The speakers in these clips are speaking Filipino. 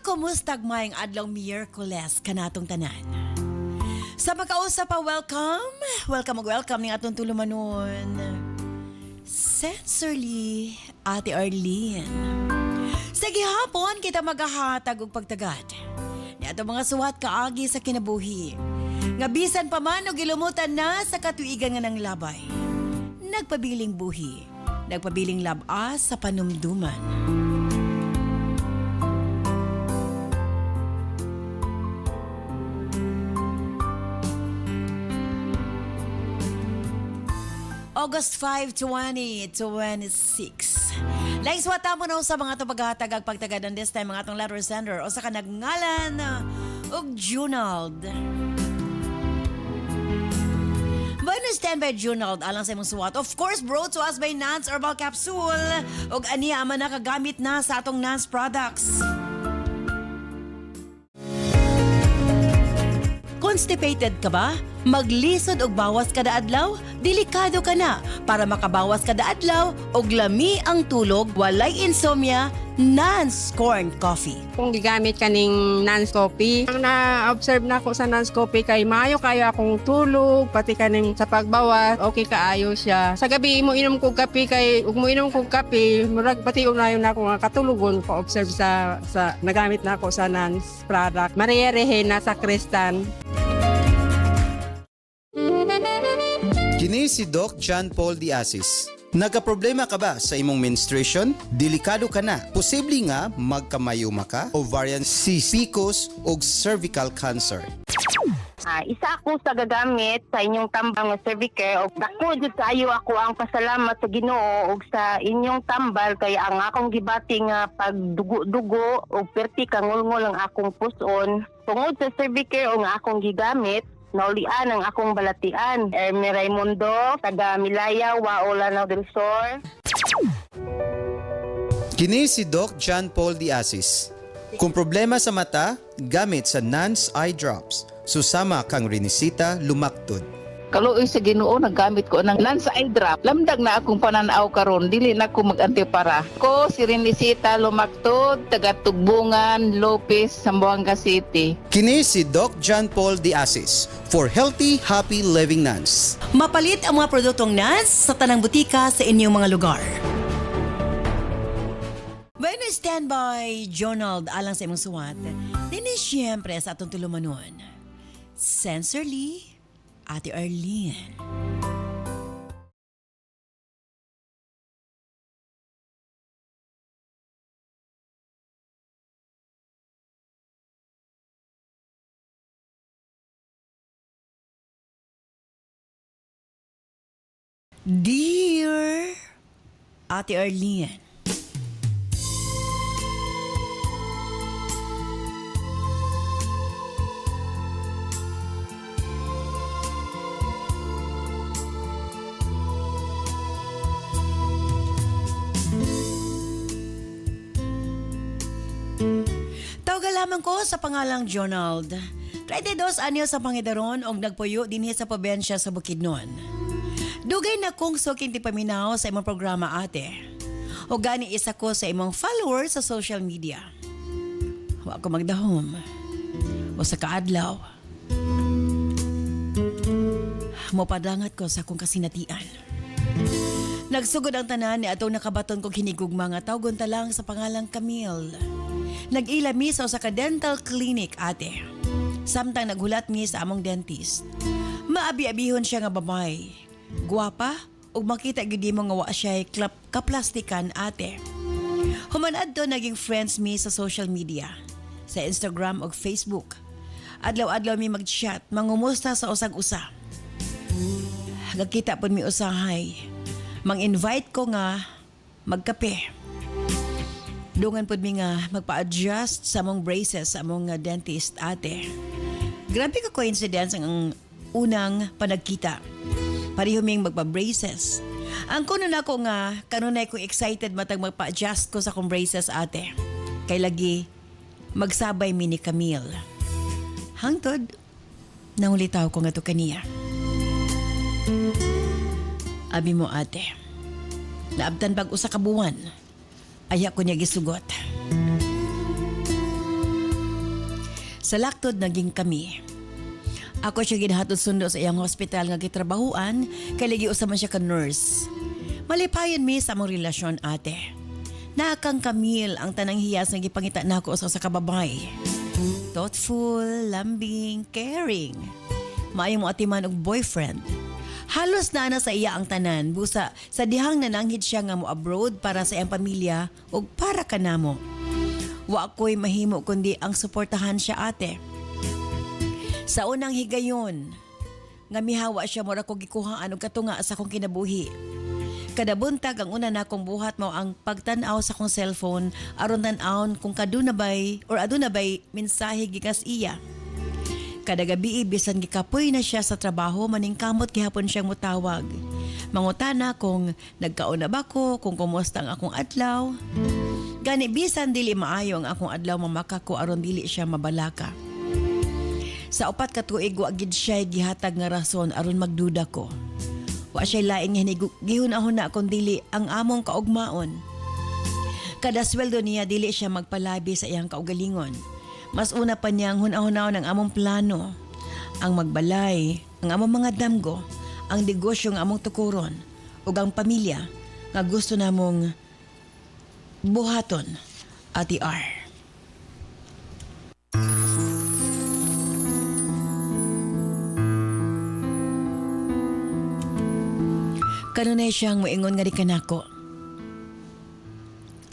Kumustag mayang adlaw Miyerkules kanatong tanan. Sa makausap pa, welcome ning atong tulumanon. Sincerely, Ate Arlene. Sa gihapon kita magahatag og pagtagad ni atong mga suwat kaagi sa kinabuhi. Nga bisan pa man og gilumutan na sa katuigan nga ng labay. Nagpabiling buhi, nagpabiling labas sa panumduman. August 5, 2026. Like swata mo na sa mga ito paghatagag pagtagad ng this time mga itong letter sender o sa kanagngalan og Junald. Bonus 10 by Junald alang sa imong suwat. Of course, brought to us by Nance Herbal Capsule og aniya man nakagamit na sa atong Nance products. Constipated ka ba? Maglisod og bawas kada adlaw? Delikado ka na. Para makabawas kada adlaw og lami ang tulog, walay insomnia, Nance Corn Coffee. Kung gigamit kaning Nance Coffee, ang na-observe na ako sa Nance Coffee kay maayo kayo akong tulog, pati kaning sa pagbawas, okay kaayo siya. Sa gabi mo inom kog kape kay ug mo inom kog kape, murag pati unayon na ako nga katulugon ko observe sa nagamit na ako sa Nance product. Maria Rehena sa Kristan. Kini si Doc John Paul Diasis. Nagaproblema ka ba sa imong menstruation? Delikado ka na. Posible nga magkamayuma ka, ovarian cyst, PCOS o cervical cancer. Isa ako sa gagamit sa inyong tambang nga Cervicare og dako jud kaayo ako ang pasalamat sa Ginoo og sa inyong tambal kay ang akong gibati nga pagdugo-dugo og perti kangulngol ang akong puson. Tungod sa Cervicare og nga akong gigamit, naulian ang akong balatian. Ermi Raimundo, taga Milaya, Waolanao del Sur. Kini si Doc John Paul Diasis. Kung problema sa mata, gamit sa Nance Eye Drops. Susama kang rinisita, lumaktod. Kaluoy sa Ginoo naggamit ko ng Nance Eye Drop. Lamdag na akong pananaw karon, dili na ko mag-antipara. Ko si Renisita Lumaktod, taga Tugbungan, Lopez, Zamboanga City. Kini si Doc John Paul Diasis for healthy, happy living Nance. Mapalit ang mga produktong Nance sa tanang butika sa inyong mga lugar. Bueno, standby, Jonald, alang sa imong suwat. Dini siyempre sa atong tulumanon. Sincerely, Ate Arlene. Dear Ate Arlene, lamang ko sa pangalang Jonald. 32 anyo sa Pangidaron og nagpuyo dinhi sa probensya sa Bukidnon. Dugay na kong suking ti paminaw sa imong programa ate. O gani isa ko sa imong followers sa social media. Wa ko magdahom. O sa kaadlaw. Mopadangat ko sa akong kasinatian. Nagsugod ang tanan ni atong nakabaton kong hinigugma nga tawgon ta lang sa pangalang Camille. Nag-ilami sa usa ka dental clinic ate. Samtang naghulat mi sa among dentist. Maabi-abihon siya nga babay. Guwapa ug makita gyud mo nga wa siya kaplastikan ate. Human adto naging friends mi sa social media, sa Instagram ug Facebook. Adlaw-adlaw mi mag-chat, mangumusta sa usag-usa. Nagkita pud mi usahay. Mang-invite ko nga magkape. Dungan pod mi nga magpa-adjust sa among braces sa among dentist ate. Grabe ka coincidence ang unang panagkita. Pareho ming magpa-braces. Ang kuno na ko nga kanunay ko excited matag magpa-adjust ko sa akong braces ate. Kay lagi magsabay mi ni Camille. Hangtod nangulitaw ko nga to kaniya. Abi mo ate. Naabtan pag usa ka buwan. Aya ko niya gisugot. Sa laktod naging kami. Ako siya ginhatod sundo sa iyang hospital nga gitrabahuan kay lagi usa man siya ka nurse. Malipayon mi sa among relasyon ate. Nakang Camille ang tanang hiyas nga gipangita nako sa kababay. Thoughtful, lambing, caring. Maayo mo atiman og boyfriend. Halos na sa iya ang tanan busa sa dihang nananghid siya nga mo abroad para sa iyang pamilya ug para kanamo. Wa ko'y mahimo kundi ang suportahan siya ate. Sa unang higayon, nga mihawa siya mura ko gikuhaan og katunga sa akong kinabuhi. Kada buntag ang una na akong buhat mo ang pagtan-aw sa akong cellphone aron tan-awon kung aduna bay mensahe gikas iya. Kada gabi bisan gikapoy na siya sa trabaho maning kamot gihapon siyang mutawag. Mangutana kung nagkaon na ba ko, kung kumusta ang akong adlaw. Gani bisan dili maayo ang akong adlaw mamaka ko aron dili siya mabalaka. Sa 4 ka tuig wa gid siya gihatag nga rason aron magduda ko. Wa siya laing gihunahon na kung dili ang among kaugmaon. Kada sweldo niya dili siya magpalabi sa iyang kaugalingon. Mas una pa niyang hunahon ng among plano. Ang magbalay, ang among mga damgo, ang negosyo ng among tukuron, ug ang pamilya nga gusto namong buhaton, Ate R. Kanunay siyang moingon nga di kanako.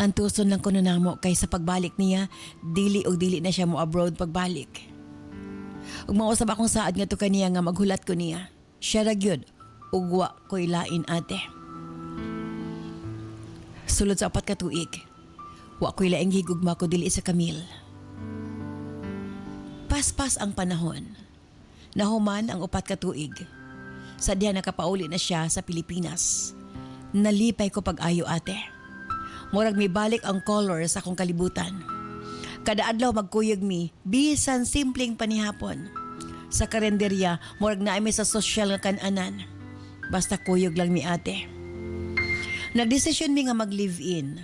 Antuson lang ko namo kay sa pagbalik niya, dili na siya mo abroad pagbalik. Ug mausab akong saad nga to kaniya nga maghulat ko niya. Siya ra gyud ug wa ko'y lain ate. Sulod sa 4 ka tuig, wa ko'y laing higugma ko dili sa Camille. Paspas ang panahon. Nahuman ang 4 ka tuig. Sadya nakapauli na siya sa Pilipinas. Nalipay ko pag-ayo ate. Murag mi balik ang color sa akong kalibutan. Kada adlaw magkuyog mi, bisan simpleng panihapon. Sa karenderya, murag na mi sa sosyal nga kananan. Basta kuyog lang mi ate. Nagdesisyon mi nga mag-live-in.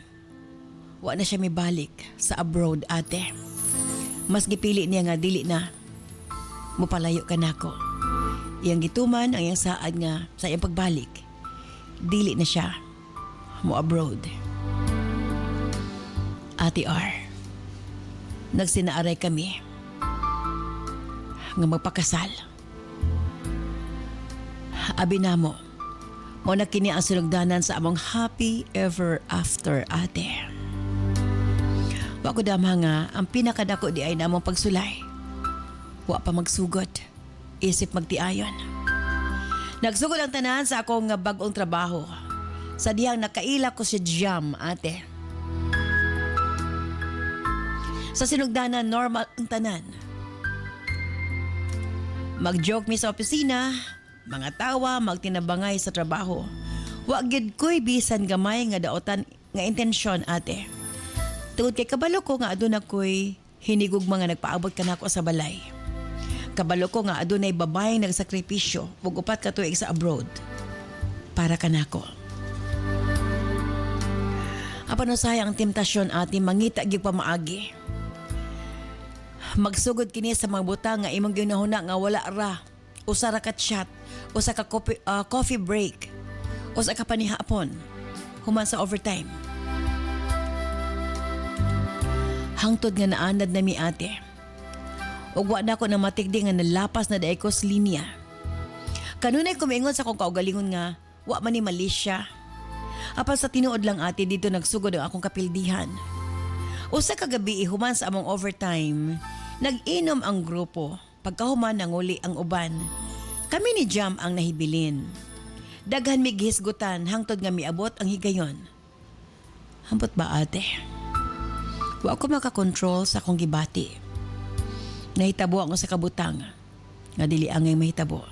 Wa na siya mi balik sa abroad ate. Mas gipili niya nga dili na. Mupalayo ka nako. Iyang gituman ang iyang saad nga sa iyang pagbalik. Dili na siya mo abroad. Ate R, nagsinaaray kami nga magpakasal. Abi namo, mo na kini ang sinugdanan sa among happy ever after ate. Wa ko damha nga ang pinakadako di ay namong pagsulay. Wa pa magsugod, isip magtiayon. Nagsugod ang tanan sa akong bag-ong trabaho. Sa dihang nakaila ko si Jam ate. Sa sinugdanan, normal ang tanan. Mag-joke mi sa opisina, mga tawa, magtinabangay sa trabaho. Wagid ko'y bisan gamay nga daotan nga intensyon ate. Tungod kay kabalo ko nga aduna ko'y hinigog mga nagpaabot ka na ako sa balay. Kabalo ko nga adunay babaeng nagsakripisyo ug 4 ka tuig sa abroad. Para ka nako. Apan usaya ang temptasyon ate mangita gyud pa maagi. Magsugod kini sa mga butang nga imong ginahuna nga wala ra. Usa ra ka chat, usa ka coffee break, usa ka panihapon, human sa overtime. Hangtod nga naanad na mi ate. Ug wa na ko na matigdi nga nalapas na daay ko sa linya. Kanunay kumingon sa akong kaugalingon nga wa man ni Malaysia. Apan sa tinuod lang ate dito nagsugod ang akong kapildihan. Usa ka gabi human sa among overtime, nag-inom ang grupo. Pagkahuman nanguli ang uban. Kami ni Jam ang nahibilin. Daghan mi gihisgutan hangtod nga miabot ang higayon. Hambot ba ate? Wa ko makakontrol sa akong gibati. Nahitabo ako sa kabutang nga dili angay mahitabo.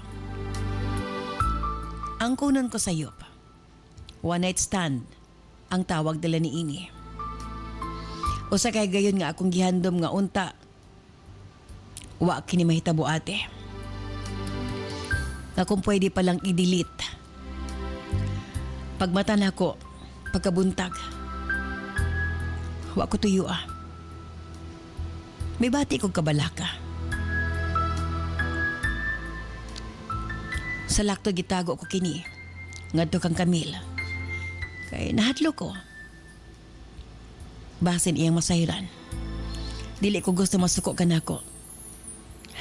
Ang kunon ko sayop. One night stand ang tawag dala ni ini. Usa kay gayon nga akong gihandom nga unta. Wa kini mahitabo ate. Nga kung pwede palang i-delete. Pagmata na ko, pagkabuntag. Wa ko tuyo ah. May bati kong kabalaka. Sa lakto gitago ko kini. Ngadto kang Camille. Kay nahadlo ko. Basin iyang masahiran. Dili ko gusto masuko ka nako.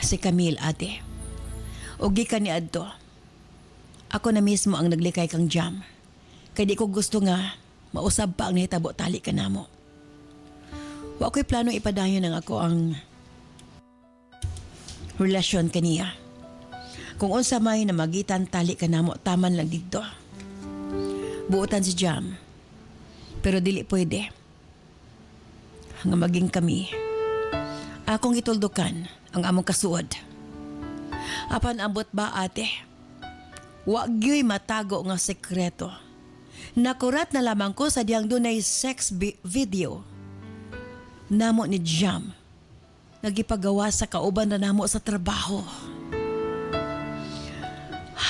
Si Camille, ate. Ugi ka ni adto. Ako na mismo ang naglikay kang jam. Kay di ko gusto nga mausab pa ang nahitabo tali ka namo. Wa ko'y plano ipadayon ng ako ang relasyon kaniya. Kung unsa may na magitan tali ka namo, taman lang dito. Buutan si Jam. Pero dili pwede. Nga maging kami. Akong ituldukan ang among kasuod. Apan ambot ba ate? Wa gyoy matago nga sekreto. Nakurat na lamang ko sa diyang dunay sex video. Namo ni Jam. Nagipagawa sa kauban na namo sa trabaho.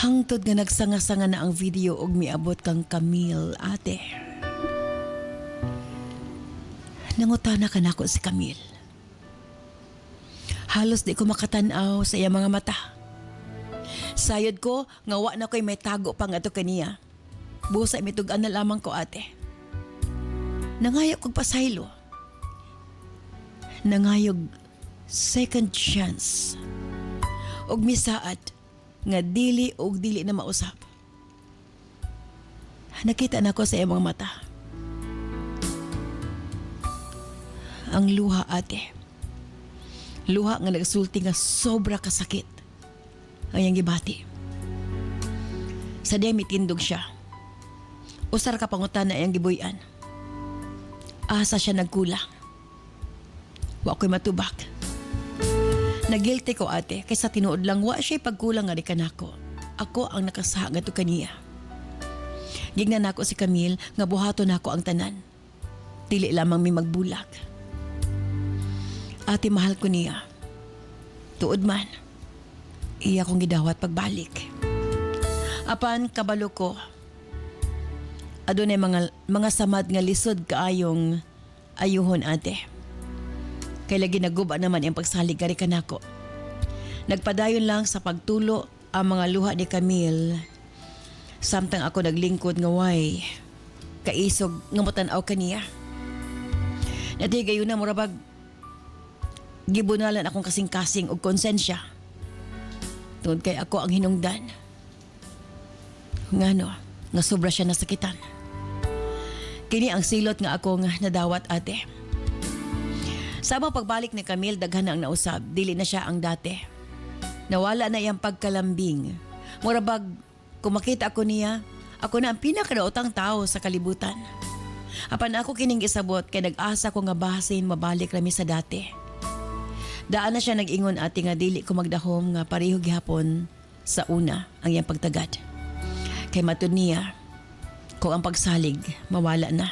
Hangtod nga nagsanga-sanga na ang video og miabot kang Camille, ate. Nangutana ka nako si Camille. Halos di ko makatanaw sa iya mga mata. Sayod ko, nga wa na ko'y may tago pang ato kaniya. Busa mitugan na lamang ko, ate. Nangayog kong pasaylo. Nangayog second chance. Og misaad nga dili og dili na mausap. Nakita na ko sa iyang mga mata. Ang luha, ate. Luha nga nagsulti nga sobra kasakit. Ang iyang gibati. Sa diya mitindog siya. Usar ka pangutan na iyang gibuyan. Asa siya nagkulang. Wa ko'y matubak. Nagilty ko, ate, kaysa tinuod lang wa siya'y pagkulang nga di kanako. Ako ang nakasaha nga to kaniya. Gignan nako si Camille nga buhaton nako ang tanan. Dili lamang mi magbulag. Ate, mahal ko niya. Tuod man, iya kong gidawat pagbalik. Apan kabalo ko, adunay mga samad nga lisod kaayong ayuhon, ate. Kay lagi naguba naman ang pagsalig kari kanako. Nagpadayon lang sa pagtulo ang mga luha ni Camille. Samtang ako naglingkod nga way kaisog nga motanaw kaniya. Natigayon na murabag gibunalan akong kasing-kasing og konsensya. Tungod kay ako ang hinungdan. Ngano, nga sobra siya nasakitan. Kini ang silot nga ako nga nadawat, ate. Sa pagbalik ni Camille, daghan na ang nausab. Dili na siya ang dati. Nawala na iyang pagkalambing. Murabag, kung makita ako niya, ako na ang pinakadaotang tao sa kalibutan. Apan ako kining isabot kay nag-asa ko nga bahasin mabalik rami sa dati. Daan na siya nag-ingon, ate, nga dili ko magdahom nga pareho gihapon sa una ang iyang pagtagad. Kay matud niya, kung ang pagsalig mawala na,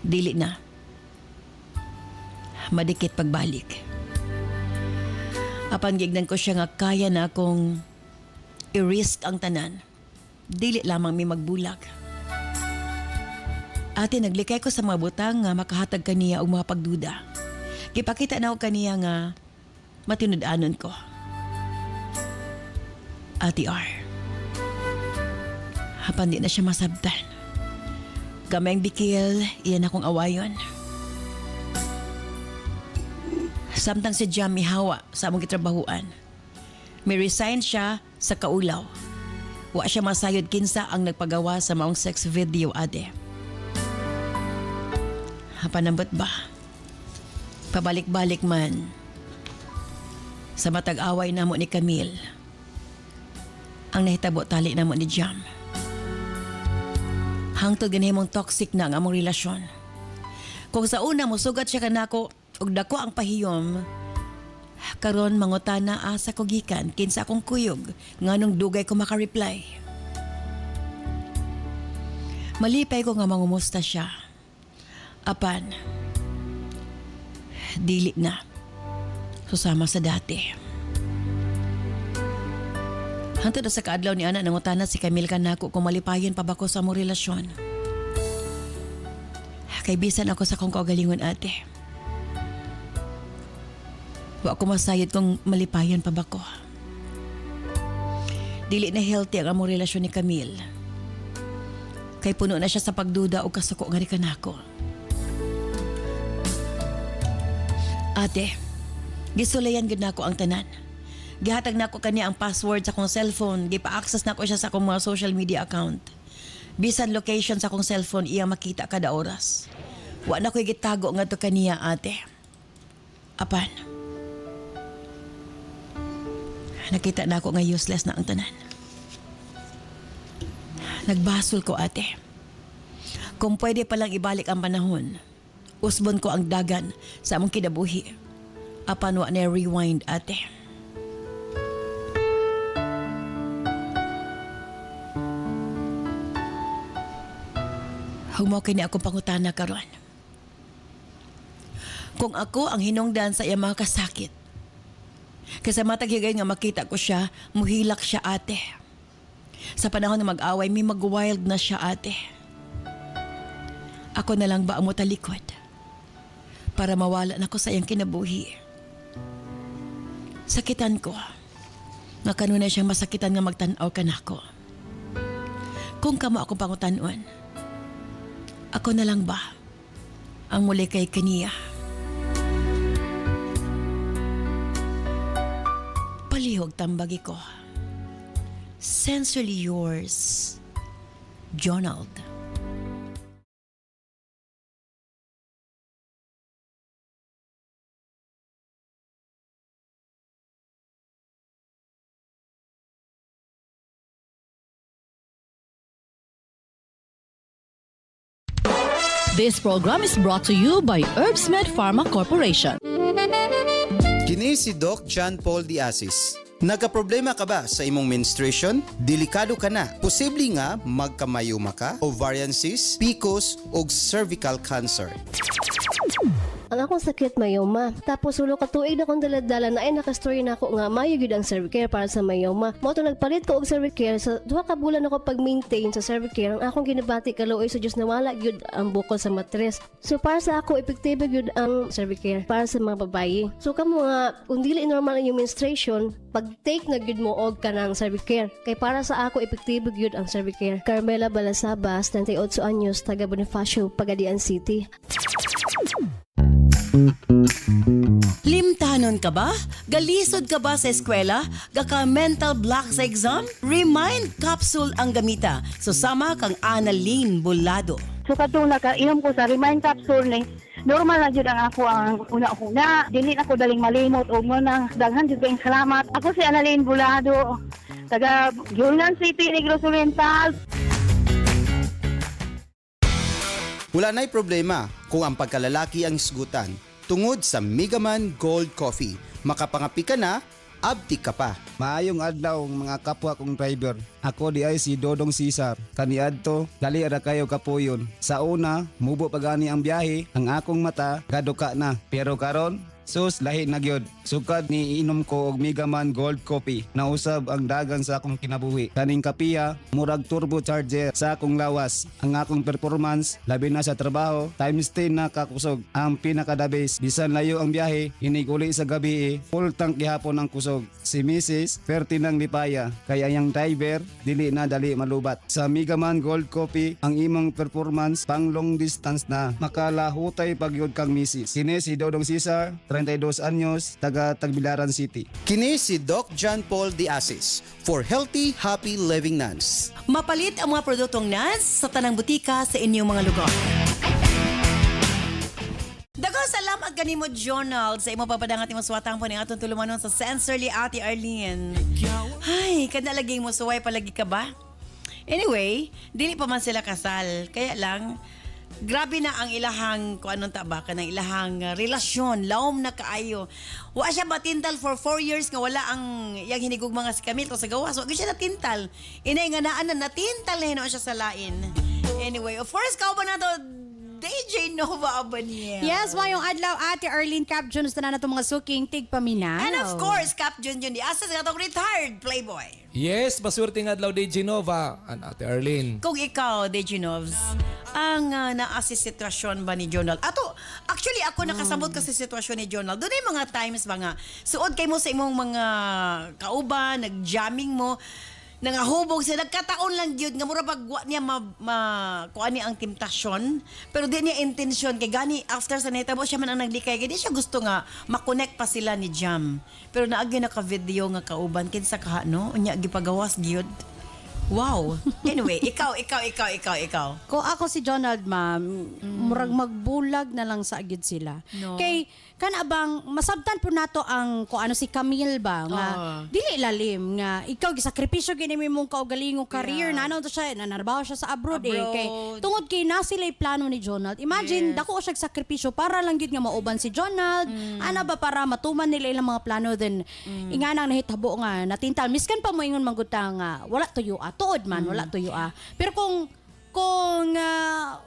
dili na, madikit pagbalik. Apan gignan ko siya nga kaya na akong i-risk ang tanan, dili lamang mi magbulag. Ate, naglikay ko sa mga butang nga makahatag kaniya og mga pagduda. Kipakita na ako kaniya nga matinud-anon ko. Ate R. Hapan di na siya masabtan. Kamayang bikil, iyan akong awayon. Samtang si Jam mihawa sa among gitrabahuan. May resign siya sa kaulaw. Wa siya masayod kinsa ang nagpagawa sa maong sex video, ate. Hapanambot ba? Pabalik-balik man sa matag-away namo ni Camille ang nahitabo tali namo ni Jam. Hangtod ganihimong toxic na ang among relasyon. Kung sa una mo sugat siya kanako ug dako ang pahiyom, karon mangutana asa ko gikan kinsa akong kuyog nganong dugay ko maka-reply. Malipay ko nga mangumusta siya. Apan dili na. Susama sa dati. Hantod na sa kaadlaw ni ana nangutana si Camille kanako kung malipayon pa ba ko sa among relasyon. Kay bisan ako sa kong kaugalingon, ate. Wa ko masayod kung malipayon pa ba ko. dili na healthy ang among relasyon ni Camille. Kay puno na siya sa pagduda o kasuko nga ni kanako. Ate, gisulayan gud nako ang tanan. Gihatag nako kaniya ang password sa akong cellphone, gipa-access nako siya sa akong mga social media account. Bisan location sa akong cellphone iya makita kada oras. Wa na ko'y gitago ngadto kaniya, ate. Apan, nakita na ako nga useless na ang tanan. Nagbasol ko, ate. Kung pwede palang ibalik ang panahon, usbon ko ang dagan sa among kinabuhi. Apan wa na rewind, ate. Humaw kini akong pangutana karon. Kung ako ang hinungdan sa iya mga kasakit, kasi matag higay nga makita ko siya, muhilak siya, ate. Sa panahon na mag-away, may mag-wild na siya, ate. Ako na lang ba ang mutalikod para mawala na ko sa iyang kinabuhi? Sakitan ko nga kanunay siyang masakitan nga magtanaw ka nako. Kung kamo ako pangutanon, ako na lang ba ang muli kay kaniya? Palihog tambagi ko. Sincerely yours, Jonald. This program is brought to you by Herbsmed Pharma Corporation. Kini si Doc John Paul Diasis. Nagkaproblema ka ba sa imong menstruation? Delikado ka na. Posible nga magkamayuma ka, ovarian cyst, PCOS o cervical cancer. Ang akong sakit mayoma. Tapos ulo ka tuig na kong daladala na ay nakastorya na ako nga mayo gyud ang Cervicare para sa mayoma. Mo to nagpalit ko og Cervicare sa 2 ka bulan ako pag-maintain sa Cervicare. Ang akong ginabati kaluoy sa Dios nawala gyud ang bukol sa matres. So para sa ako epektibo gyud ang Cervicare para sa mga babaye. So kamo nga kung dili normal ang iyong menstruation, pag-take na gyud mo og kanang Cervicare. Kay para sa ako epektibo gyud ang Cervicare. Carmela Balasabas, 38 anyos, taga Bonifacio, Pagadian City. Limtanon ka ba? Galisod ka ba sa eskwela? Gaka mental block sa exam? Remind capsule ang gamita. Susama kang Annalyn Bulado. So katong nakainom ko sa Remind Capsule ni normal na jud ang ako ang una-una. Dili ako daling malimot og mo nang daghan jud kayong salamat. Ako si Annalyn Bulado, taga Yunnan City, Negros Oriental. Wala na'y problema kung ang pagkalalaki ang isgutan. Tungod sa Megaman Gold Coffee, makapangapi ka na, abti ka pa. Maayong adlaw mga kapwa kong driver. Ako di ay si Dodong Cesar. Kaniadto, dali ara kayo kapuyon. Sa una, mubo pagani ang biyahe, ang akong mata gaduka na. Pero karon, sus lahi na gyud. Sukad ni inom ko og Megaman Gold Coffee. Nausab ang dagan sa akong kinabuhi. Kaning kapiya, murag turbo charger sa akong lawas. Ang akong performance, labi na sa trabaho, times 10 na kakusog. Ang pinakadabis, bisan layo ang biyahe, iniguli sa gabi, full tank gihapon ang kusog. Si Mrs. Ferdinand Lipaya, kaya yang driver, dili na dali malubat. Sa Megaman Gold Coffee, ang imong performance pang long distance na. Makalahutay pagyod kang Mrs. Kini si Dodong Cesar, 32 anyos, taga Tagbilaran City. Kini si Doc John Paul Diasis for Healthy, Happy Living Nuns. Mapalit ang mga produktong NANS sa tanang butika sa inyong mga lugar. Daghang salamat kanimo, Jonald, sa imo papadangat imo swatang po ni atong tulumanon sa Sensorly Ate Arlene. Ay, kada laging mo suway palagi ka ba? Anyway, dili pa man sila kasal. Kaya lang, grabe na ang ilahang, kung anong taba ka ng ilahang relasyon, laom na kaayo. Wa siya matintal for 4 years nga wala ang yang hinigog mga si Camille to sa gawas. Wa siya natintal. Inay nga naan na natintal na hinoon siya sa lain. Anyway, of course, kao ba na to, DJ Nova Abaniel. Yes, mayong adlaw Ate Arlene Cap Jones na itong mga suking tigpaminaw. And of course, Cap Junjun di asa sa itong retired playboy. Yes, maswerte nga adlaw DJ Nova and Ate Arlene. Kung ikaw, DJ Novs, ang naasi sitwasyon ba ni Jonald? Actually, ako nakasabot ka sa sitwasyon ni Jonald. Doon ay mga times ba nga, suod kay mo sa imong mga kauban, nag-jamming mo, nangahubog siya, nagkataon lang gyud nga mura pag wa niya kuan niya ang temptasyon, pero di niya intensyon kay gani after sa nahitabo siya man ang naglikay kay di siya gusto nga makonect pa sila ni Jam. Pero naagi naka-video nga kauban kinsa kaha no, unya gipagawas gyud. Wow. Anyway, ikaw. Ko ako si Jonald, ma'am, murag magbulag na lang sa agid sila. No. Kay kana bang masabtan po nato ang ko ano si Camille ba nga dili lalim nga ikaw gisakripisyo gini mong kaugalingong career nanaw to siya nanarbaho siya sa abroad. Kay tungod kay na sila'y plano ni Jonald. Imagine dako siya sakripisyo para lang gyud nga mauban si Jonald. Ana ba para matuman nila ilang mga plano then inganang nahitabo nga natintal miskan pa mo ingon manggutang wala tuyo tuod man wala tuyo pero kung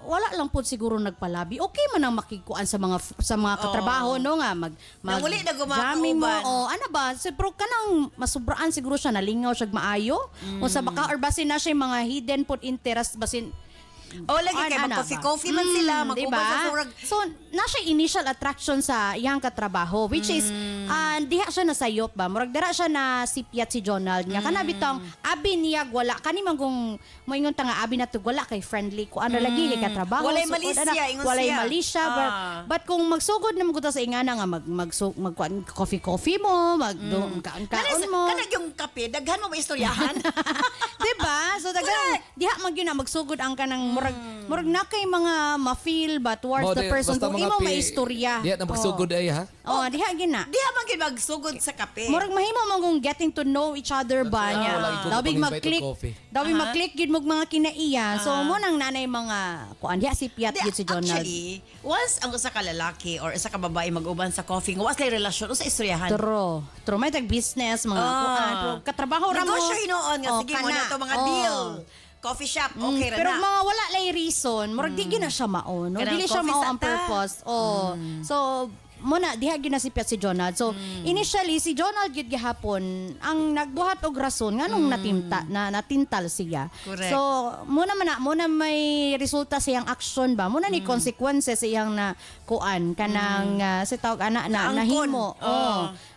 wala lang po siguro nagpalabi okay man ang makikuan sa mga katrabaho no nga mag uli na jamming mo gumakauban. ano ba pero kanang masubraan siguro siya nalingaw siya maayo o sa baka or basin na siya mga hidden put interest basin lagi kay mag-coffee man sila, mag-uban diba? sa surag. So, nasa initial attraction sa iyang katrabaho, which is, diha siya nasayop ba? Murag dara siya na sipyat si Jonald. Nga kana bitang, abi niyag wala. Kani man kung moingon ta nga abi na to wala kay friendly ko ano lagi kay katrabaho. Walay malisya, ingon walay siya. malisya. But kung magsugod na maguta sa ingana nga mag coffee mo, kaon mo. Kana yung kape, daghan mo ba istoryahan? Diba? So dagang diha man gyud na magsugod ang kanang murag na kay mga ma-feel ba towards the person kung imo maistorya. Diya na magsugod ay ha? Diha gyud na. Diha man gyud magsugod sa kape. Murag mahimo man kung getting to know each other ba niya. wala gyud Dawig pag-invite mag-click. og coffee. Dawig mag-click gyud mo mga kinaiya. So mo nang nanay mga kuan diha si Piat gyud si Jonald. Actually, once ang usa ka lalaki or isa ka babae mag-uban sa coffee, was lay relasyon usa istoryahan. True. May tag-business mga kuan. Pero katrabaho ra mo. Negosyo hinoon nga sige mo na to mga deal. Coffee shop, okay ra Pero na. mga wala lay reason, murag di gyud na siya mao, no? Kanang Dili siya coffee mao sa ang ta. purpose. So muna diha gyud na si Piat si Jonald. So initially si Jonald gyud gihapon ang nagbuhat og rason nganong natintal siya. Correct. So muna may resulta sa iyang action ba? Muna ni consequences sa iyang na kuan kanang sa tawag ana na Naangkon. nahimo.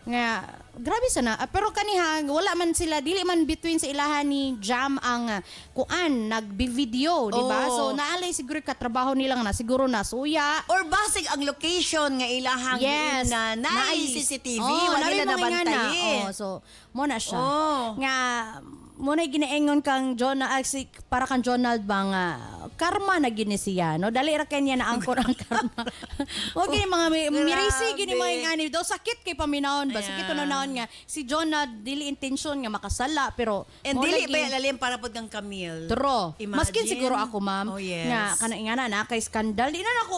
Nga grabe sana. Pero kaniha wala man sila dili man between sa ilahan ni Jam ang kuan nagbi-video, di ba? So naalay siguro katrabaho nila nga na siguro nasuya. Or basig ang location nga ilahang Yes. na Naay. CCTV, Oh, wala nila naay mga nabantayin. ingana. So mo na siya. Oh. Nga mo na ginaingon kang para kang Jonald ba nga karma na gini siya, no? Dali ra kanya na angkor ang karma. O gini mga mirisi gini mga ingani daw sakit kay paminahon ba? Sakit na naon nga si Jonald dili intention nga makasala pero And mo dili lagi- ba lalim para pod kang Camille. True. Imagine. Maskin siguro ako, ma'am. Oh, yes. Nga kana ingana na kay skandal. Di na ako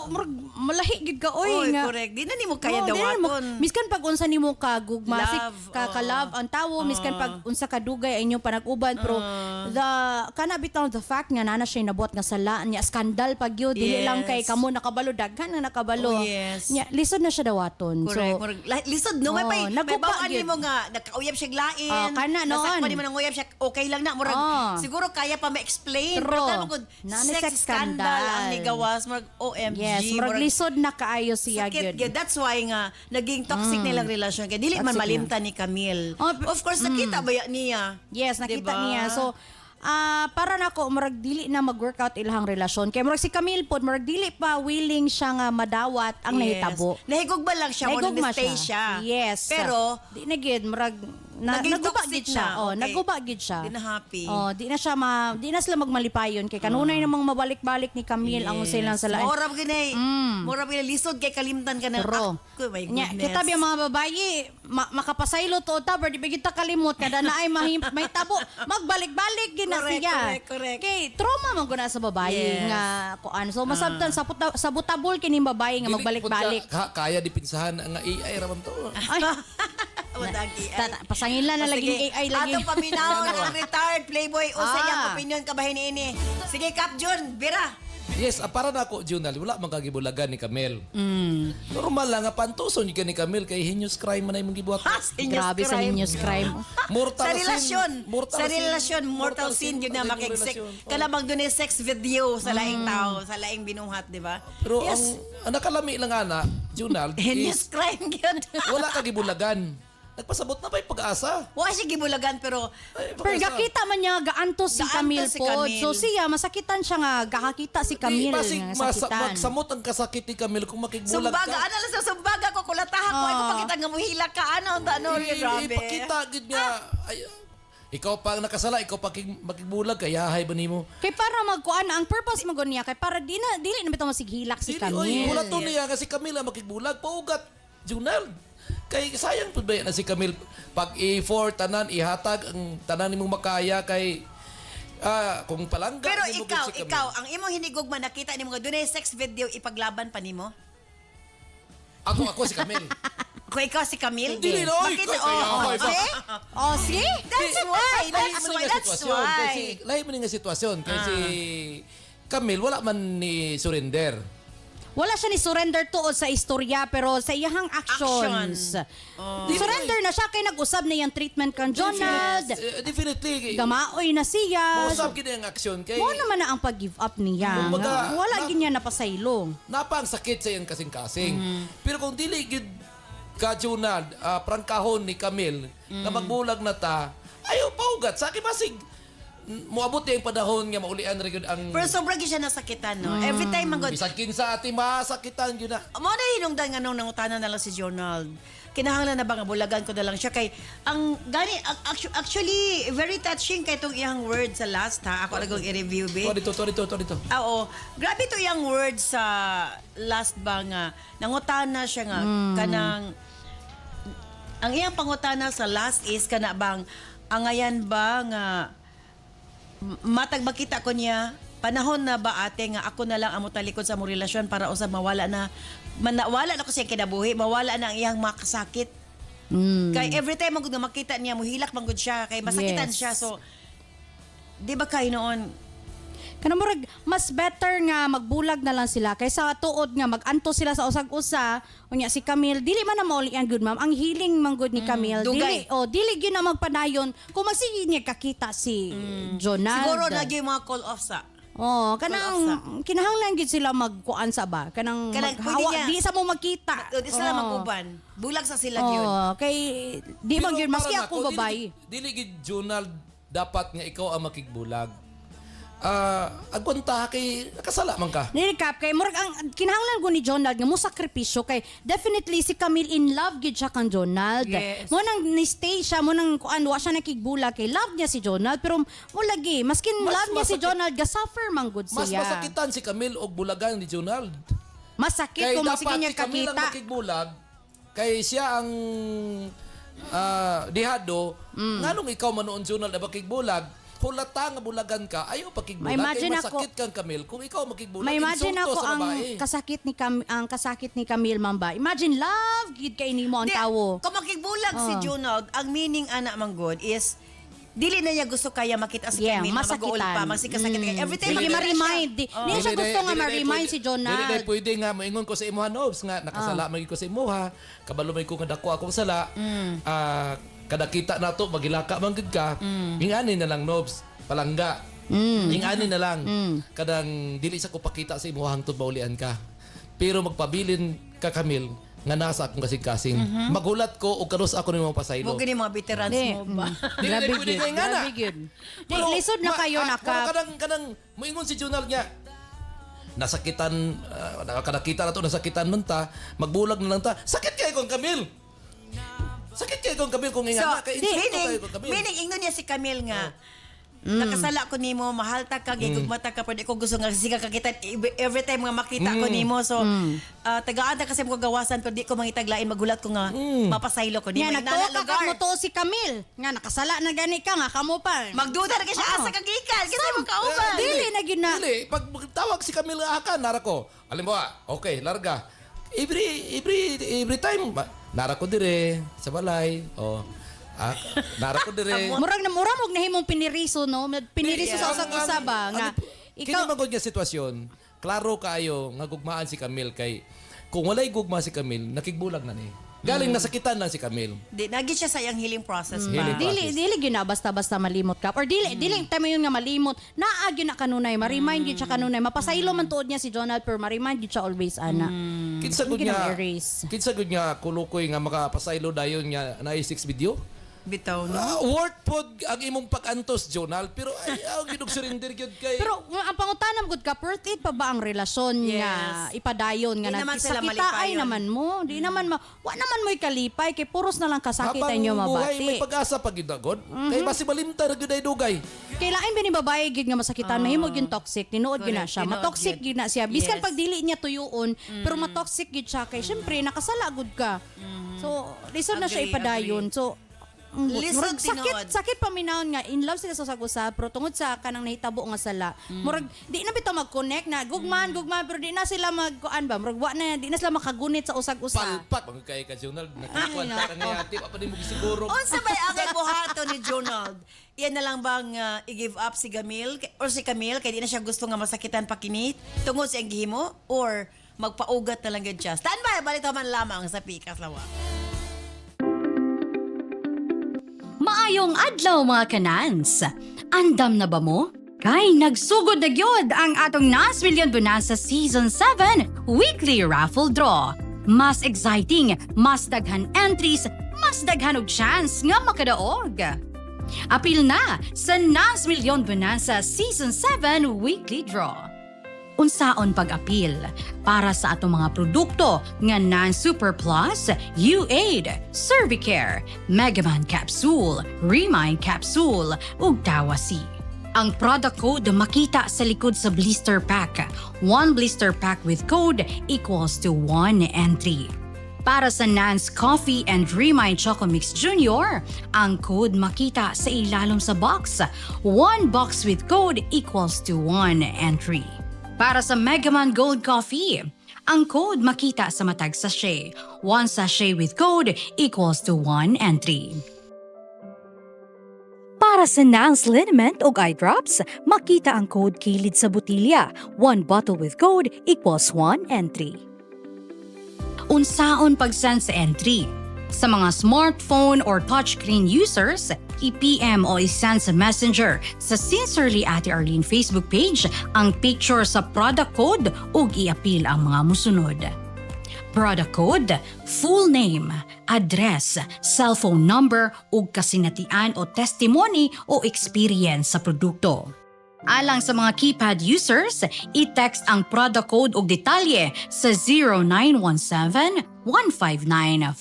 malahi gid ka oy Oy, nga. correct. Di na nimo kaya Oo, di na mo- dawaton. Miskan pag unsa nimo kagugmasik Love, ka-love ang tawo, miskan pag unsa ka dugay ay inyong panag-uban pero kana bitaw the fact nga nana siya nabuhat nga sala niya skandal pag yun dili Yes. lang kay kamo nakabalo daghan nga nakabalo. Oh, yes. Nya lisod na siya dawaton. Correct. So Lisod no may Oo, may nagupa bawaan gyud. nimo nga nakauyab siya glain. Kana noon. Nasakpan nimo nang uyab siya okay lang na murag siguro kaya pa ma-explain pero True. tanong ko Nani sex sex scandal scandal. ang ligawas murag OMG. yes, murag lisod na kaayo siya sakit gyud. gyud. That's why nga naging toxic nilang relasyon kay dili man Toxic malimtan ni Camille. Oh, Of course nakita ba niya? Yes, nakita Diba? niya. So, para nako murag dili na mag-workout ilahang relasyon. Kay murag si Camille pod murag dili pa willing siya nga madawat ang nahitabo. Nahigog ba lang siya mo Nahigugma stay siya? Yes. Pero di na gid murag naging naguba toxic gid siya. na. Oh, Okay. naguba gid siya. Di na happy. Oh, di na sila magmalipayon kay kanunay namang mabalik-balik ni Camille ang usilang sa lain. Mura ginay. Mura ginay lisod kay kalimtan ka na. Pero, Oh my nya, goodness. kita biya mga babayi, makapasaylo to ta, di ba kita kalimot, kada na ay may tabo, magbalik-balik gina Correct, siya. correct. Kay, trauma man guna sa babayi Yes. nga, kuan. So, masabtan, sa butabol kining babayi nga Dili magbalik-balik. pud ka- Kaya dipinsahan nga AI raman to. Ay, Wadagi. pasangila na laging AI lagi. Ato paminaw ng retired playboy o sa iyang Ah. opinion kabahin ini. Sige Kap Jun, bira. Yes, para na ako, Junal, wala man kagibulagan ni Camille. Normal lang, pantuson ni Camille kay heinous crime man ay mong gibuhat. Grabe sa ninyos crime. Mortal Sa sin. relasyon, Mortal sa sin. relasyon, mortal sin yun na Mortal makiksik. relasyon. Kalamang doon sex video sa laing tao, sa laing binuhat, di ba? Pero Yes. ang nakalami lang ana, Junal, Heinous is crime yun. wala kagibulagan. nagpasabot na ba'y pag-asa? Wa siya gibulagan pero Ay, Pero pag-asa. gakita man niya gaanto si Gaanto Camille si po. Camille. So siya masakitan siya nga gakakita si Camille Basig, nga sakitan. magsamot ang kasakit ni Camille kung makigbulag sumbaga, ka. ano lang sa sumbaga ko, kulatahan ko, ito pakita nga muhila ka, ano, grabe. Ipakita, gid nga. Ay, ikaw pa ang nakasala, ikaw pa makigbulag, kaya hay ba nimo? Kay para magkuan ang purpose mo niya kay para dili na bitaw masighilak si Camille. Wala to niya kasi Camille ang makigbulag, paugat, Junal. Kay sayang po ba na si Camille pag i-for tanan, ihatag ang tanan nimong makaya kay kung palangga. Pero nimo ikaw, gid si Camille. ikaw, ang imong hinigugma nakita nimo nga dunay sex video ipaglaban pa nimo? Ako si Camille. Kung ikaw si Camille, Dili, no, makita, ikaw, see? Oh, see? That's why, that's why. Kasi lahi man nga sitwasyon. Kasi Camille, wala man ni surrender. Wala siya ni surrender tuod sa istorya pero sa iyahang actions. Surrender na siya kay nag-usab na yung treatment kan Jonald. Definitely. Gamaoy na siya. Mausap gid ang aksyon kay Mo naman na ang pag-give up niya. Kumbaga, Wala gid niya napasaylo. napang sakit sa iyang kasing-kasing. Pero kung dili gid ka Junad, prangkahon ni Camille na magbulag na ta, ayaw paugat. Sa akin basig, muabot yung panahon nga maulian rin yun ang... Pero sobrang siya nasakitan, no? Every time magod. Bisag kinsa ati masakitan yun na. Mo na hinungdan nga nung nangutanan na lang si Jonald. Kinahanglan na ba nga bulagan ko na lang siya kay ang gani actually very touching kay tong iyang word sa last ha. Ako nagong i-review be. To dito. Oo. Grabe to iyang word sa last ba nga. Nangutana siya nga kanang ang iyang pangutana sa last is kana bang angayan ba nga matag makita ko niya panahon na ba ate nga ako na lang ang mutalikod sa mong relasyon para usab mawala na wala na ko siya kinabuhi mawala na ang iyang makasakit kay every time magud nga makita niya muhilak manggod siya kay masakitan Yes. siya so di ba kay noon Kanang murag mas better nga magbulag na lang sila kaysa tuod nga maganto sila sa usag-usa. Unya si Camille dili man na maulian good ma'am. Ang healing man good ni Camille dugay. dili gyud na magpadayon kung magsige niya kakita si Jonald. siguro nagyo yung mga call off sa Oh, kanang kinahanglan gid sila magkuan sa ba? Kanang Kanang pwede maghawa niya- di sa mo magkita. di sila maguban bulag sa sila yun Kay di man gyud maski para ako nako, babay. Dili gid Junal dapat nga ikaw ang makigbulag. Agwanta kay nakasala man ka. Nirecap kay murag ang kinahanglan ko ni Jonald nga mo sakripisyo kay definitely si Camille in love gid siya kan Jonald. Yes. Mo nang ni-stay siya mo nang kuan wa siya nakigbulag kay love niya si Jonald pero mo lagi maskin Mas love niya si masakit- Jonald ga suffer man gud Mas siya. masakitan si Camille og bulagan ni Junal. Masakit Kay kung dapat masige niya si Camille ang kakita. makigbulag kay siya ang dihado nganong ikaw manoon Junal na makigbulag hulata nga bulagan ka ayaw pakigbulag kay Ma-imagine masakit kang Camille kung ikaw makigbulag May imagine insulto ako sa ang babae. kasakit ni Camille Mamba. Imagine love gid kay nimo ang Di, tawo. kung makigbulag si Junald ang meaning ana man good is dili na niya gusto kaya makita si Yeah, Camille na masakitan. mag-uol pa masikasakit kaya every time Sige, makita ma-remind. siya. Di siya gusto nga ma-remind si Jonald. Dili day pwede nga moingon ko sa imuha Nobs nga nakasala man gyud ko sa imuha kabalo may ko nga dako akong sala. Kada kita nato magilaka man gid ka. Ingani na lang Nobs palangga. Ingani na lang. Kadang dili sa ko pakita sa imuha hangtod maulian ka. Pero magpabilin ka Camille nga nasa akong kasing-kasing. Magulat ko og karos ako nimo pasaylo. Mo gani mga veterans Di. mo ba? Dili Grabe na pwede gyud. kay nga na. Grabe gyud. Di lisod na kayo naka. Kadang moingon si Junal niya. Nasakitan nakakita na to nasakitan man ta, magbulag na lang ta. Sakit kay kong Camille. Sakit kay kong Camille kung So, ingana kay insulto kay kong Camille. meaning ingno niya si Camille nga. Nakasala ko nimo, mahal ta ka, gigugmata ka, pwede ko gusto nga siga kakita every time nga makita ko nimo. So, tagaan ta kasi mo gawasan pero di ko mangitaglain magulat ko nga mapasaylo ko. Di Nga mo nagtuo ka lugar. mo to si Camille. Nga nakasala na gani ka nga kamo pa. Magduda na siya asa kagikan. Kasi mo kauban. Dili na gyud na. Dili, pag tawag si Camille nga aka, nara ko. Alam mo, okay, larga. Every time, nara ko dire sa balay. Nara ko dire. Murag og nahimong piniriso no. Piniriso sa usag-usa ba nga. Ikaw Ikaw magod nga sitwasyon. Klaro kayo nga gugmaan si Camille kay kung walay gugma si Camille, nakigbulag na ni. Galing nasakitan lang si Camille. Di, nagit siya sa iyang healing process ba? Healing process. Dili gyud na basta-basta malimot ka or dili time yun nga malimot naa gyud na kanunay ma-remind gyud siya kanunay mapasaylo man tuod niya si Jonald pero ma-remind gyud siya always ana. Kinsa gud Hindi nga ka na-erase. kinsa gud nga kulukoy nga makapasaylo dayon nga na 6 video. Bitaw, no? Word pod ang imong pag-antos, Jonal, pero ayaw gid og surrender gyud kay. Pero ang pangutanam gud ka worth it pa ba ang relasyon nga ipadayon nga Di naman sila nagsakita ay malipayon. naman mo di naman wa naman mo'y kalipay kay puros na lang kasakit Habang inyo buhay may mabati. pag-asa pag gyud agod. Kay basi malimta ra gyud ay dugay. Kailangan ba ni babae gid nga masakitan mahimo gyud toxic tinuod gyud na Correct, siya tinuod matoxic gyud. gyud na siya biskan Yes. pag dili niya tuyoon pero matoxic gyud siya kay syempre nakasala gud ka so lisod na siya Agree, ipadayon so Lisod murag tinuod. sakit paminahon nga in love sila sa usag-usab pero tungod sa kanang nahitabo nga sala murag di na bitaw mag-connect na gugman pero di na sila magkuan ba murag wa na di na sila makagunit sa usag-usab. Palpak mga kay ka Jonal. Nakikwanta ka nga ati pa pa mo gisiguro. Unsa ba ang buhato ni Jonald? Iyan na lang bang i-give up si Camille or si Camille kay di na siya gusto nga masakitan pa kini tungod sa iyang gihimo or magpaugat na lang gid siya. Stand by, balita man lamang sa Pikas Lawa. Maayong adlaw mga kanans. Andam na ba mo? Kay nagsugod na gyud ang atong Nas Million Bonanza Season 7 Weekly Raffle Draw. Mas exciting, mas daghan entries, mas daghan og chance nga makadaog. Apil na sa Nas Million Bonanza Season 7 Weekly Draw. Unsaon pag-apil para sa atong mga produkto nga Nan Super Plus, U-Aid, Cervicare, Megaman Capsule, Remind Capsule, ug Tawasi. Ang product code makita sa likod sa blister pack. 1 blister pack with code equals to 1 entry. Para sa Nans Coffee and Remind Choco Mix Junior, ang code makita sa ilalom sa box. 1 box with code equals to 1 entry. Para sa Megaman Gold Coffee, ang code makita sa matag sachet. 1 sachet with code equals to 1 entry. Para sa Nans Liniment o Eye Drops, makita ang code kilid sa botilya. 1 bottle with code equals 1 entry. Unsaon pag-send sa entry? Sa mga smartphone or touchscreen users, i-PM o i-send sa Messenger sa Sincerely Ate Arlene Facebook page ang picture sa product code ug i-apil ang mga musunod. Product code, full name, address, cellphone number ug kasinatian o testimony o experience sa produkto. Alang sa mga keypad users, i-text ang product code ug detalye sa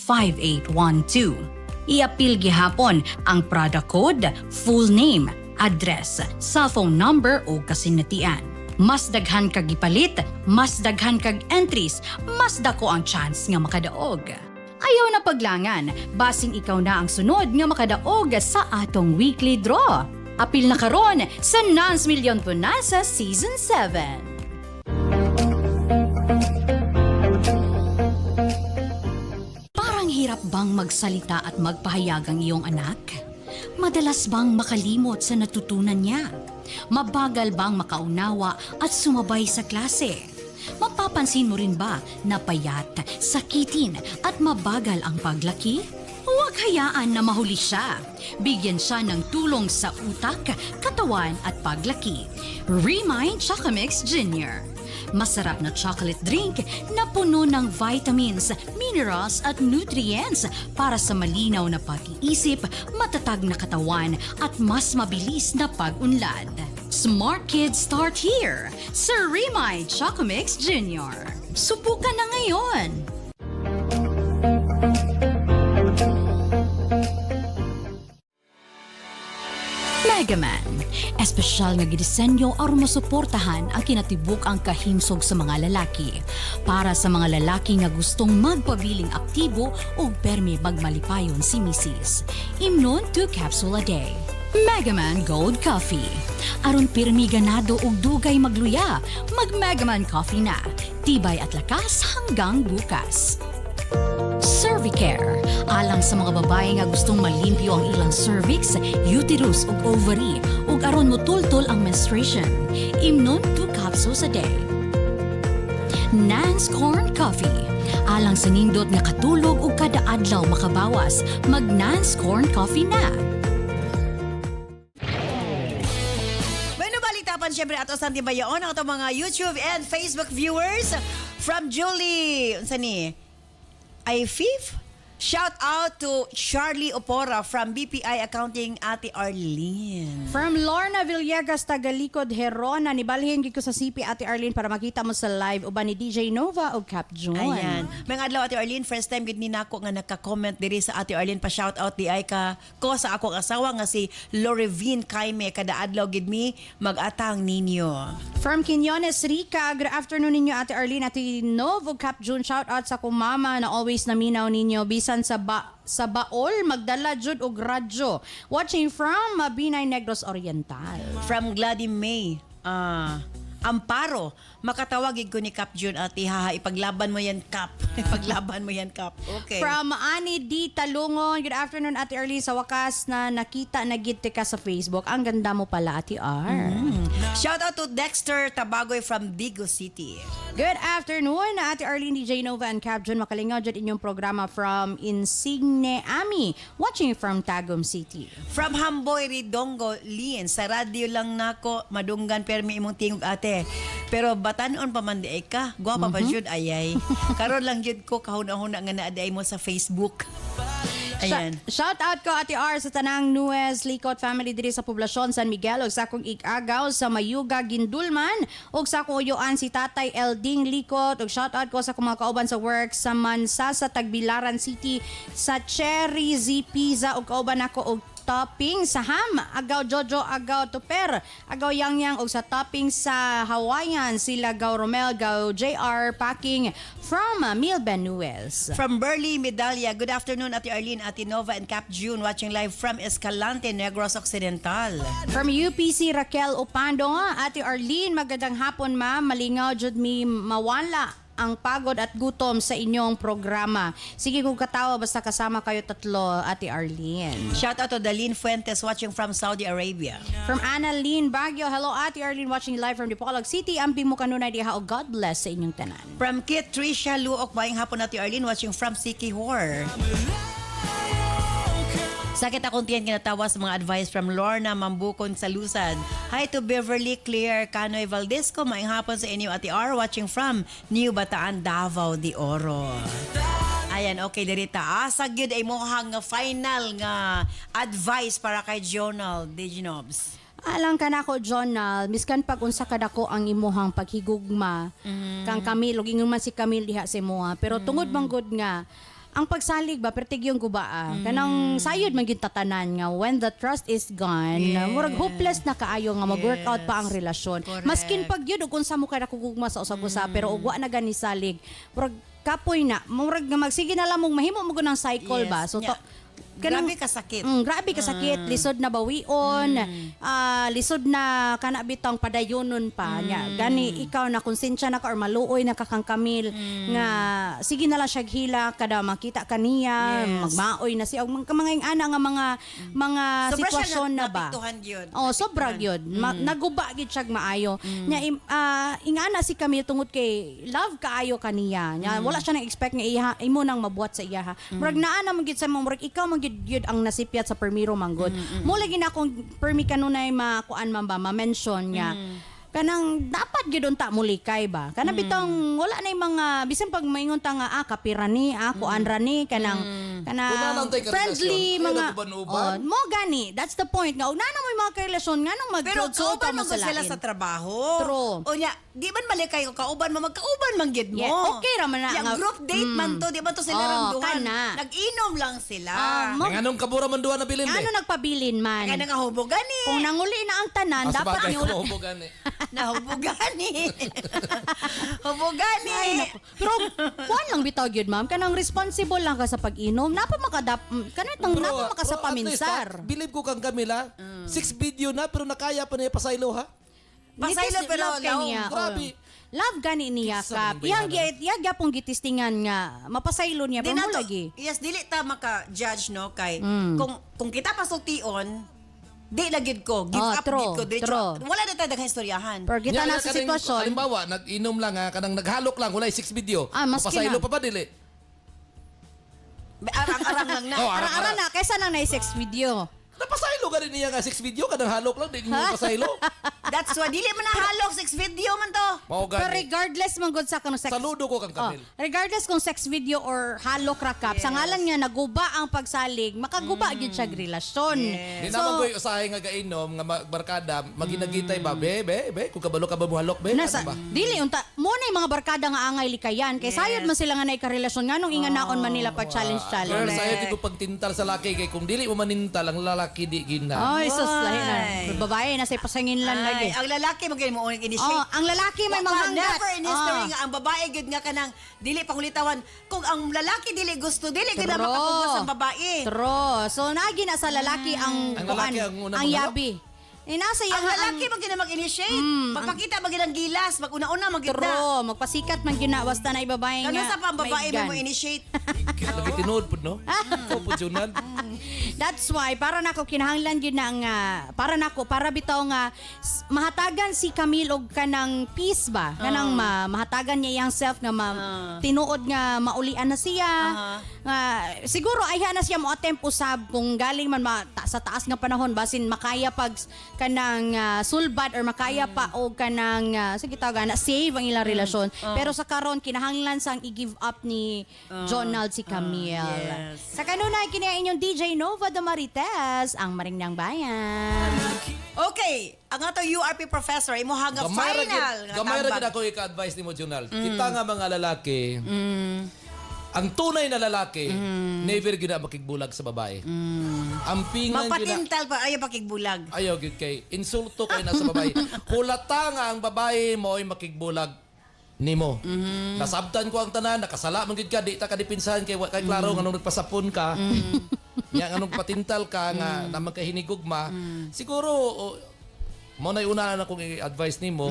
0917-159-5812. I-apil gihapon ang product code, full name, address, cellphone number ug kasinatian. Mas daghan kag gipalit, mas daghan kag entries, mas dako ang chance nga makadaog. Ayaw na paglangan, basing ikaw na ang sunod nga makadaog sa atong weekly draw. Apil na karon sa Nans Million Bonanza Season 7. Parang hirap bang magsalita at magpahayag ang iyong anak? Madalas bang makalimot sa natutunan niya? Mabagal bang makaunawa at sumabay sa klase? Mapapansin mo rin ba na payat, sakitin at mabagal ang paglaki? Huwag hayaan na mahuli siya. Bigyan siya ng tulong sa utak, katawan at paglaki. Remind Chocomix Jr. Masarap na chocolate drink na puno ng vitamins, minerals at nutrients para sa malinaw na pag-iisip, matatag na katawan at mas mabilis na pag-unlad. Smart kids start here sa Remind Chocomix Jr. Subukan na ngayon! Megaman, espesyal nga gidisenyo aron masuportahan ang kinatibuk ang kahimsog sa mga lalaki. Para sa mga lalaki nga gustong magpabiling aktibo o permi magmalipayon si Mrs. Imnon 2 capsule a day. Megaman Gold Coffee. Aron pirmi ganado og dugay magluya, mag Megaman Coffee na. Tibay at lakas hanggang bukas. Cervicare, alang sa mga babae nga gustong malimpyo ang ilang cervix, uterus ug ovary ug aron motultol ang menstruation. Imnon 2 capsules a day. Nans Corn Coffee, Alang sa nindot nga katulog ug kada adlaw makabawas, mag Nance Corn Coffee na. Bueno, balitapan syempre ato sa Antibayaon ang ato mga YouTube and Facebook viewers from Julie. Unsa ni? Ifif? Shout out to Charlie Opora from BPI Accounting, Ate Arlene. From Lorna Villegas, Tagalikod, Herona, nibalhin gid ko sa CP Ate Arlene para makita mo sa live uban ni DJ Nova o Cap June. Ayan. Mga adlaw Ate Arlene, first time gid ni nako nga naka-comment diri sa Ate Arlene pa shout out di ay ka ko sa akong asawa nga si Lorevine Kaime kada adlaw gid mi mag-atang ninyo. From Quinones, Rica, good afternoon ninyo Ate Arlene, Ate Nova o Cap June. Shout out sa akong mama na always naminaw ninyo bisan sa baol magdala jud og radyo. Watching from Binay Negros Oriental. From Gladys May. Amparo, makatawagig ko ni Cap June at haha, ipaglaban mo yan Cap. Ipaglaban mo yan Cap. Okay. From Ani D. Talungon, good afternoon Ate Arlene, sa wakas na nakita na gid ka sa Facebook. Ang ganda mo pala Ate R. Shout out to Dexter Tabagoy from Digo City. Good afternoon Ate Arlene, DJ Nova and Cap June. Makalingaw dyan inyong programa from Insigne Ami, watching from Tagum City. From Hamboy Ridongo Lien, sa radyo lang nako madunggan permi imong tingog ate. Pero batanon pa man di ay ka. Gwapa pa jud ayay. Karon lang jud ko kahuna-huna nga naaday mo sa Facebook. Ayan. Shout out ko Ate R sa tanang Nuez Likot family diri sa poblasyon San Miguel ug sa akong igagaw sa Mayuga Gindulman ug sa akong uyuan si Tatay Elding Likot ug shout out ko sa akong mga kauban sa work sa Mansa sa Tagbilaran City sa Cherry Z Pizza ug kauban ako og topping sa ham, agaw Jojo, agaw Tuper, agaw Yang Yang ug sa topping sa Hawaiian sila gaw Romel, gaw JR Packing from Milben Nuez. From Burley Medallia, good afternoon Ate Arlene, Ate Nova and Cap June watching live from Escalante, Negros Occidental. From UPC Raquel Opando, Ate Arlene, magandang hapon ma'am, malingaw jud mi mawala ang pagod at gutom sa inyong programa. Sige kung katawa basta kasama kayo tatlo, Ate Arlene. Shout out to Dalene Fuentes watching from Saudi Arabia. From Annalyn Baguio, hello Ate Arlene watching live from Dipolog City. Amping mo kanunay diha o God bless sa inyong tanan. From Kit Tricia Luok, bayang hapon Ate Arlene watching from Sikihor. Sakit akong tiyan kinatawa sa mga advice from Lorna Mambukon sa Lusad. Hi to Beverly Claire Canoy Valdesco. Maing hapon sa inyo Ate R watching from New Bataan, Davao de Oro. Ayan, okay dirita. Asag yun ay mukhang final nga advice para kay Jonal Diginobs. Alang ka na ko, Jonal, miskan pag unsa ka dako ang imuhang paghigugma, kang Camille, ug ingon man si Camille diha sa imuha. Pero tungod manggod nga, ang pagsalig ba pertigyong guba kanang sayod man gyud tatanan nga when the trust is gone murag hopeless na kaayo nga mag-workout pa ang relasyon. Maskin pag yun ug unsa mo kada kugugma sa usag-usa pero ug wa na gani salig murag kapoy na murag nga magsige na lamong mahimo mo ng cycle ba so grabe kasakit. Grabe kasakit. Lisod na bawion. Lisod na kana bitang padayonon pa. Nya, gani ikaw na konsensya na ka or maluoy na ka kang Camille nga sige na lang siya hila kada makita kaniya magmaoy na siya mga ana nga mga sitwasyon na ba. Oh, sobra gyud. Naguba gid siya maayo. Nya ingana si Camille tungod kay love kaayo kaniya. Nya wala siya nang expect nga imo nang mabuhat sa iya. Murag naa na man gid sa murag ikaw man gid ang nasipyat sa permiro manggod. Mo lagi na akong permi kanunay makuan man ba ma-mention niya. Kanang dapat gid unta mulikay ba. Kanang bitong wala na mga bisan pag maingon ta nga kapirani, kuan rani kanang friendly mga mo gani. That's the point. Nga una na mo mga karelasyon nga nang pero magsulta kauban mo mo sila sa trabaho. True. O nya, di man malikay o kauban mo magkauban man gid mo. Yeah, okay ra man na nga group date man to, di ba to sila ramduhan. Nag-inom lang sila. Anong kabura man duha na bilin ano nagpabilin man. Kaya nga hubogani. Kung nanguli na ang tanan, dapat niyo hubogani. Nahubogani. Hubogani. Pero kuan lang bitaw gyud ma'am, kanang responsible lang ka sa pag-inom. Napa kanatang napa makasapaminsar. Believe ko kang Camila, 6 video na pero nakaya pa niya pasaylo ha. Pasaylo pero grabe. Love gani niya ka. Iyang pong gitistingan nga mapasaylo niya pero mo lagi. Yes, dili ta maka-judge no kay kung kita pasultion Di na gid ko. Give up true, gid ko. Diretso. true. Wala na tayo daghang istoryahan. Pero kita Nya, na sa kanang- sitwasyon. Halimbawa, nag-inom lang ha, kanang naghalok lang, wala 6 video. Maski Mapasaylo na. pa ba dili? Arang-arang lang na. Oh, Ara-ara na, kaysa lang na-sex video. Napasaylo ka rin niya nga 6 video, kanang halok lang, di niyo pasaylo. That's why dili man nahalok 6 video man to. Mao Pero gani. regardless man gud sa kanang sex. Saludo ko kang Camille. Regardless kung sex video or halok rakap, sa ngalan niya naguba ang pagsalig, makaguba gyud siya relasyon. Di naman ko'y usahay nga gainom, nga barkada, maginagitay ba, be, kung kabalo ka ba muhalok, be, Nasa, ano ba? dili unta mo na yung mga barkada nga angay likayan kay sayod man sila nga nay karelasyon nganong inganaon man nila pag challenge Girl, challenge. sa'yo di ko pagtintal sa laki, kay kung dili mo manintal, ang lalaki di gina. Ay, sus, lahi na. Babae na say pasangin lang lagi. Ang lalaki mo mo initiate. Oh, ang lalaki may mga hanggat. Never in history Oh. nga ang babae gud nga kanang dili pangulitawan. Kung ang lalaki dili gusto, dili gud na True. makatugos ang babae. True. So nagi na sa lalaki ang Ang lalaki ang unang ang mangalap? yabi. Nasa Ang lalaki man gina mag-initiate. Magpakita man ginang gilas, mag-una-una man gid na. True, magpasikat man gyud na basta na ibabae nga. Kano sa pa ang babae maigan. mo initiate? Lagi tinood po, no? Ikaw po, Junal. That's why para nako kinahanglan gyud na nga para bitaw nga mahatagan si Camille og kanang peace ba kanang mahatagan niya yang self nga tinuod nga maulian na siya nga siguro ayha na siya mo attempt usab kung galing man sa taas nga panahon basin makaya pag kanang sulbad or makaya pa og kanang sige tawag na save ang ilang relasyon pero sa karon kinahanglan sang i-give up ni Jonald si Camille. Sa kanunay kini ang inyong DJ Nova de Marites, ang Maringnang Bayan. Okay, ang ato URP professor imo hanga final nga Gamay ra tambag. gid ako ika-advise nimo, Junal. Kita nga mga lalaki, ang tunay na lalaki, never gina makigbulag sa babae. Ang pingan gina Mapatintal pa ayo pakigbulag. ayaw gid kay insulto kay na sa babae. Hulata nga ang babae mo ay makigbulag nimo. Nasabtan ko ang tanan, nakasala man gid ka, di ta ka dipinsahan kay klaro nga nung nagpasapon ka. Nya nga nung patintal ka nga na magkahinigugma. Siguro mo na una na kong i-advise nimo,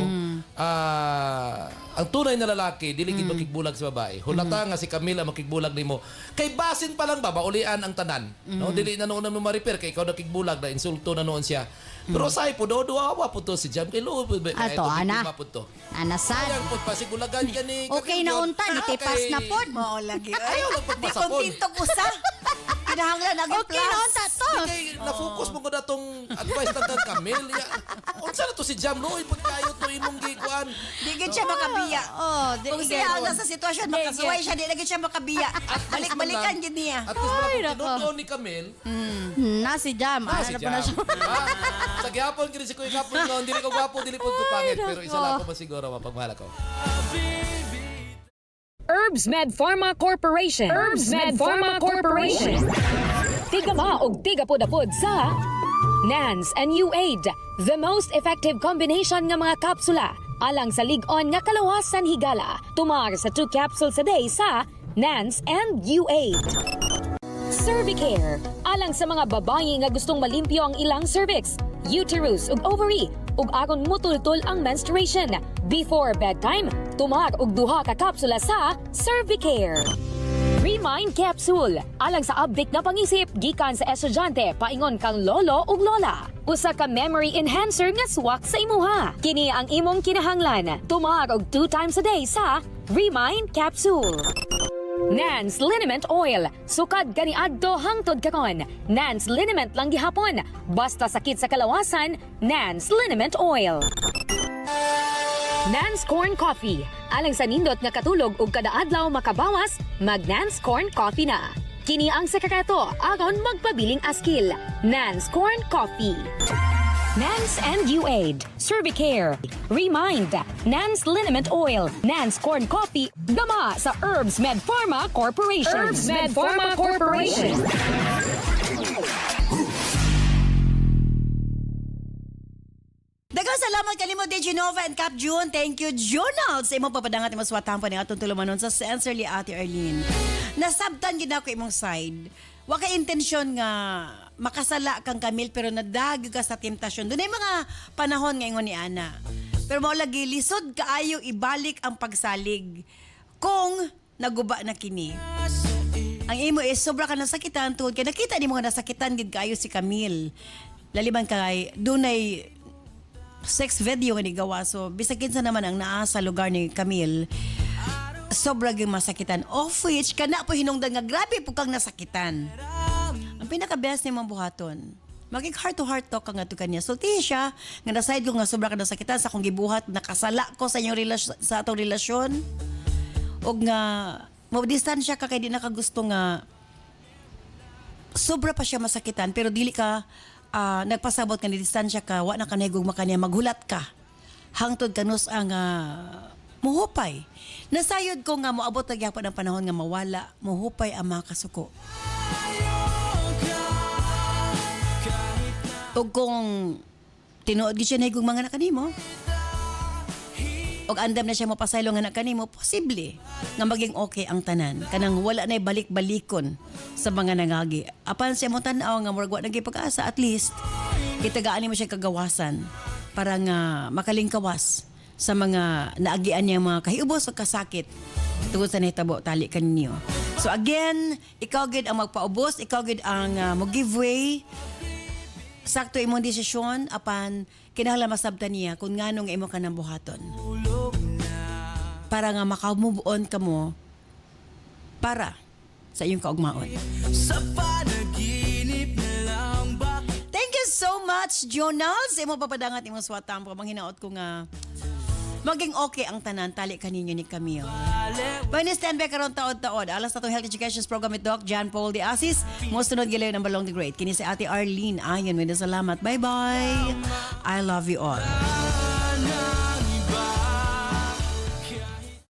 ang tunay na lalaki dili gid makigbulag sa babae. Hulata nga si Camila makigbulag nimo. Kay basin pa lang ba maulian ang tanan. No, dili na noon mo ma-repair kay ikaw nakigbulag na insulto na noon siya. Pero say po do awa po to si Jam kay lo po Ato, ana. Anasan. Ayaw po pasigulagan ka ni Okay na unta, nitipas na pod. Mao lagi. Ayaw lang Di pagpasapon. kontento ko sa. Kinahanglan ang Okay na unta to. Kay na-focus mo ko na tong advice ng kang Camille. Unsa na to si Jam Loy pagkayo to imong gikuan. Di gid siya makabiya. Kung siya ang nasa sitwasyon makasuway siya, di na gid siya makabiya. Balik-balikan gid niya. At least Ay, wala nako. tinuod ni Camille. Na si Jam. Si Ano pa na Jam. siya? Sa gihapon kini si Kuya Gapon noon, dili ko gwapo, dili po ko pangit, pero isa lang ko masiguro mapagmahal ako. Herbs Med Pharma Corporation. Herbs Med Pharma Corporation. Tigama og tigapod-apod sa NANS and UAID, the most effective combination nga mga kapsula alang sa lig-on nga kalawasan higala. Tumar sa 2 capsules a day sa NANS and UAID. Cervicare, alang sa mga babae nga gustong malimpyo ang ilang cervix, uterus ug ovary, ug aron mutultol ang menstruation. Before bedtime, tumar og 2 ka kapsula sa Cervicare. Remind Capsule, alang sa update na pangisip gikan sa estudyante paingon kang lolo ug lola. Usa ka memory enhancer nga swak sa imuha. Kini ang imong kinahanglan. Tumar og 2 times a day sa Remind Capsule. Nance Liniment Oil. Sukad gani adto hangtod karon. Nance Liniment lang gihapon. Basta sakit sa kalawasan, Nance Liniment Oil. Nance Corn Coffee. Alang sa nindot nga katulog ug kada adlaw makabawas, mag Nance Corn Coffee na. Kini ang sekreto aron magpabiling askil. Nance Corn Coffee. Nance and UAID, Cervicare, Remind, Nance Liniment Oil, Nance Corn Coffee, gama sa Herbs Med Pharma Corporation. Herbs Med Pharma Corporation. Daghang salamat kanimo DJ Nova and Cap June. Thank you Jonald sa imong papadangat imong swatang pa ni atong tulumanon sa Sincerely Ate Arlene. Nasabtan gid ako imong side. Wa ka intensyon nga makasala kang Camille pero nadag ka sa temptasyon. Dunay mga panahon nga ingon ni Ana. Pero mao lagi lisod kaayo ibalik ang pagsalig kung naguba na kini. Ang imo is sobra ka nasakitan tungod kay nakita nimo nga nasakitan gid kaayo si Camille. laliban kay dunay sex video nga ni gawa. So bisag kinsa naman ang naa sa lugar ni Camille, sobra gyud masakitan. Of which kana po hinungdan nga grabe po kang nasakitan. Ang pinaka-best ni mong buhaton, maging heart-to-heart talk ka nga to kanya. So, siya, nga na-side ko nga sobra ka nasakitan sa akong gibuhat, nakasala ko sa inyong sa atong relasyon. O nga, madistansya ka kay di nakagusto nga, sobra pa siya masakitan, pero dili ka, nagpasabot ka ni distansya ka, wa na ka nahigugma kanya, maghulat ka. Hangtod kanus ang muhupay. Nasayod ko nga moabot na gyapon ang panahon nga mawala, muhupay ang mga kasuko. O kung tinuod gid siya na higugma nga kanimo, og andam na siya mapasaylo nga na kanimo, posible nga maging okay ang tanan. Kanang wala na balik-balikon sa mga nangagi. Apan siya mo tan-aw nga murag wa naging pag-asa, at least kitagaan mo siya kagawasan para nga makalingkawas sa mga naagian niya mga kahiubos o kasakit tungod sa nahitabo tali kaninyo. So again, ikaw gid ang magpaubos, ikaw gid ang mo-give way. Sakto imong desisyon apan kinahanglan masabtan niya kung nganong imo ka nang buhaton. Para nga maka-move on ka mo para sa iyong kaugmaon. Thank you so much, Jonals. Imo papadangat imong swatang pa manghinaot ko nga maging okay ang tanan tali kaninyo ni Camille. Pwede stand back karon taod-taod. Alas na itong Health Education Program with Doc John Paul de Asis. Musunod gilayon ng Balong the Great. Kini si Ate Arlene. Ayan, may salamat. Bye-bye. I love you all.